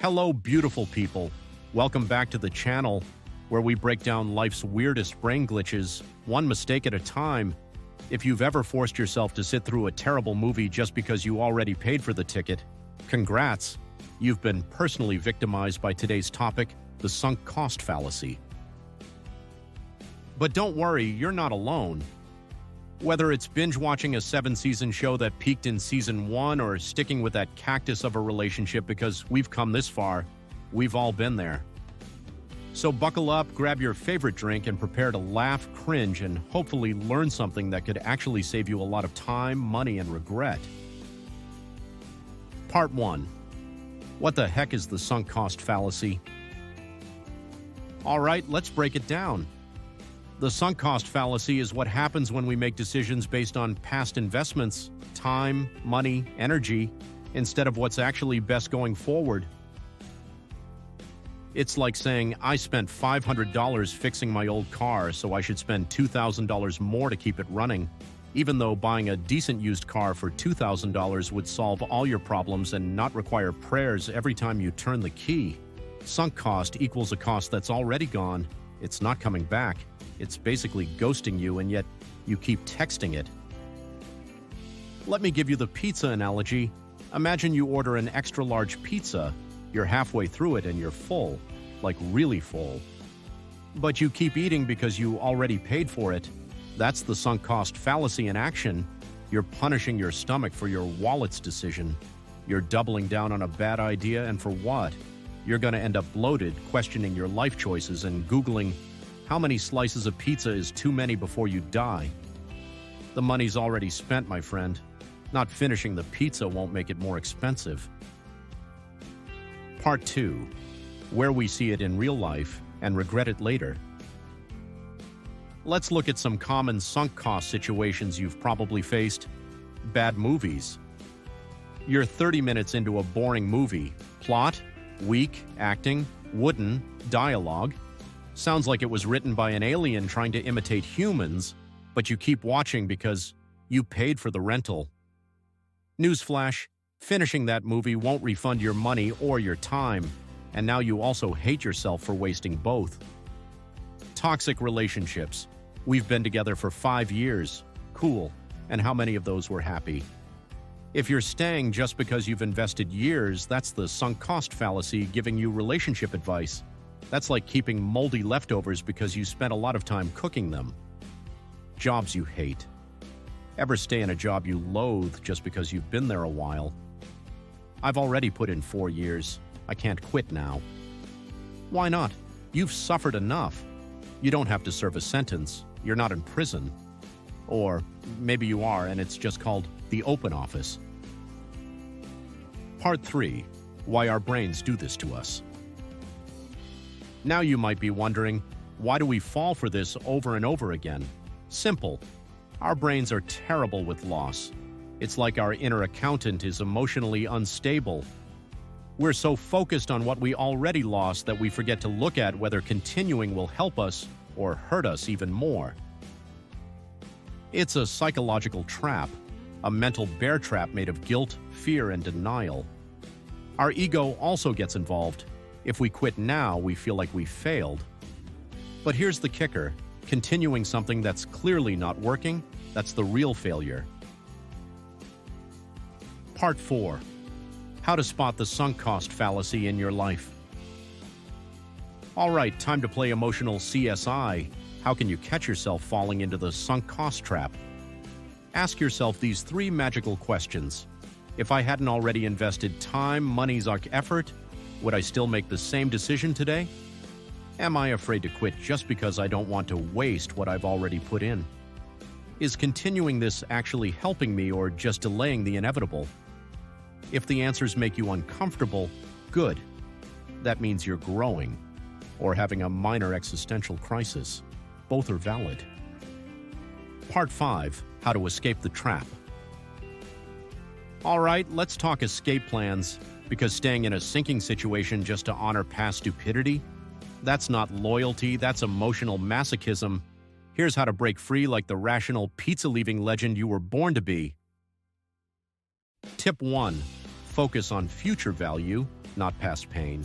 Hello, beautiful people. Welcome back to the channel where we break down life's weirdest brain glitches, one mistake at a time. If you've ever forced yourself to sit through a terrible movie just because you already paid for the ticket, congrats. You've been personally victimized by today's topic, the sunk cost fallacy. But don't worry, you're not alone. Whether it's binge-watching a 7-season show that peaked in season 1 or sticking with that cactus of a relationship because we've come this far, we've all been there. So buckle up, grab your favorite drink, and prepare to laugh, cringe, and hopefully learn something that could actually save you a lot of time, money, and regret. Part 1. What the heck is the sunk cost fallacy? All right, let's break it down. The sunk cost fallacy is what happens when we make decisions based on past investments, time, money, energy, instead of what's actually best going forward. It's like saying, I spent $500 fixing my old car, so I should spend $2,000 more to keep it running, even though buying a decent used car for $2,000 would solve all your problems and not require prayers every time you turn the key. Sunk cost equals a cost that's already gone. It's not coming back. It's basically ghosting you, and yet you keep texting it. Let me give you the pizza analogy. Imagine you order an extra-large pizza. You're halfway through it and you're full, like really full. But you keep eating because you already paid for it. That's the sunk cost fallacy in action. You're punishing your stomach for your wallet's decision. You're doubling down on a bad idea, and for what? You're going to end up bloated, questioning your life choices and Googling, how many slices of pizza is too many before you die? The money's already spent, my friend. Not finishing the pizza won't make it more expensive. Part 2. Where we see it in real life and regret it later. Let's look at some common sunk cost situations you've probably faced. Bad movies. You're 30 minutes into a boring movie. Plot? Weak acting, wooden, dialogue. Sounds like it was written by an alien trying to imitate humans, but you keep watching because you paid for the rental. Newsflash, finishing that movie won't refund your money or your time, and now you also hate yourself for wasting both. Toxic relationships. We've been together for 5 years. Cool. And how many of those were happy? If you're staying just because you've invested years, that's the sunk cost fallacy giving you relationship advice. That's like keeping moldy leftovers because you spent a lot of time cooking them. Jobs you hate. Ever stay in a job you loathe just because you've been there a while? I've already put in 4 years. I can't quit now. Why not? You've suffered enough. You don't have to serve a sentence. You're not in prison. Or maybe you are, and it's just called the open office. Part 3. Why our brains do this to us. Now you might be wondering, why do we fall for this over and over again? Simple. Our brains are terrible with loss. It's like our inner accountant is emotionally unstable. We're so focused on what we already lost that we forget to look at whether continuing will help us or hurt us even more. It's a psychological trap, a mental bear trap made of guilt, fear, and denial. Our ego also gets involved. If we quit now, we feel like we failed. But here's the kicker. Continuing something that's clearly not working, that's the real failure. Part 4. How to spot the sunk cost fallacy in your life. All right, time to play emotional CSI. How can you catch yourself falling into the sunk cost trap? Ask yourself these 3 magical questions. If I hadn't already invested time, money, effort, would I still make the same decision today? Am I afraid to quit just because I don't want to waste what I've already put in? Is continuing this actually helping me or just delaying the inevitable? If the answers make you uncomfortable, good. That means you're growing or having a minor existential crisis. Both are valid. Part 5. How to escape the trap. All right, let's talk escape plans. Because staying in a sinking situation just to honor past stupidity? That's not loyalty, that's emotional masochism. Here's how to break free like the rational pizza-leaving legend you were born to be. Tip 1. Focus on future value, not past pain.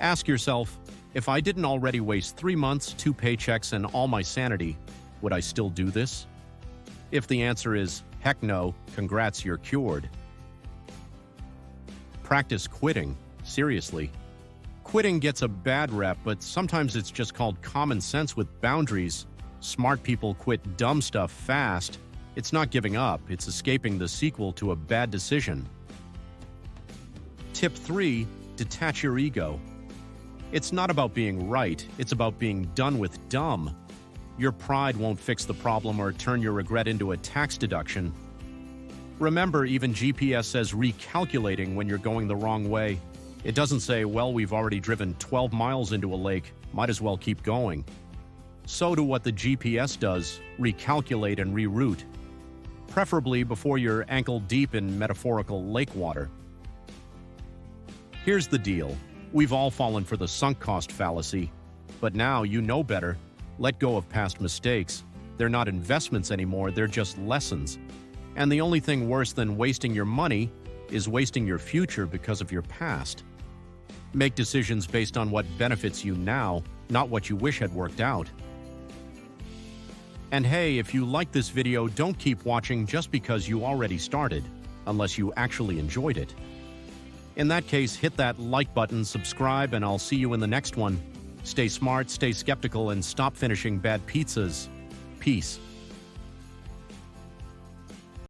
Ask yourself, if I didn't already waste 3 months, 2 paychecks, and all my sanity, would I still do this? If the answer is, heck no, congrats, you're cured. Practice quitting. Seriously. Quitting gets a bad rep, but sometimes it's just called common sense with boundaries. Smart people quit dumb stuff fast. It's not giving up, it's escaping the sequel to a bad decision. Tip 3. Detach your ego. It's not about being right, it's about being done with dumb. Your pride won't fix the problem or turn your regret into a tax deduction. Remember, even GPS says recalculating when you're going the wrong way. It doesn't say, well, we've already driven 12 miles into a lake, might as well keep going. So do what the GPS does, recalculate and reroute. Preferably before you're ankle deep in metaphorical lake water. Here's the deal. We've all fallen for the sunk cost fallacy. But now you know better. Let go of past mistakes. They're not investments anymore, they're just lessons. And the only thing worse than wasting your money is wasting your future because of your past. Make decisions based on what benefits you now, not what you wish had worked out. And hey, if you like this video, don't keep watching just because you already started, unless you actually enjoyed it. In that case, hit that like button, subscribe, and I'll see you in the next one. Stay smart, stay skeptical, and stop finishing bad pizzas. Peace.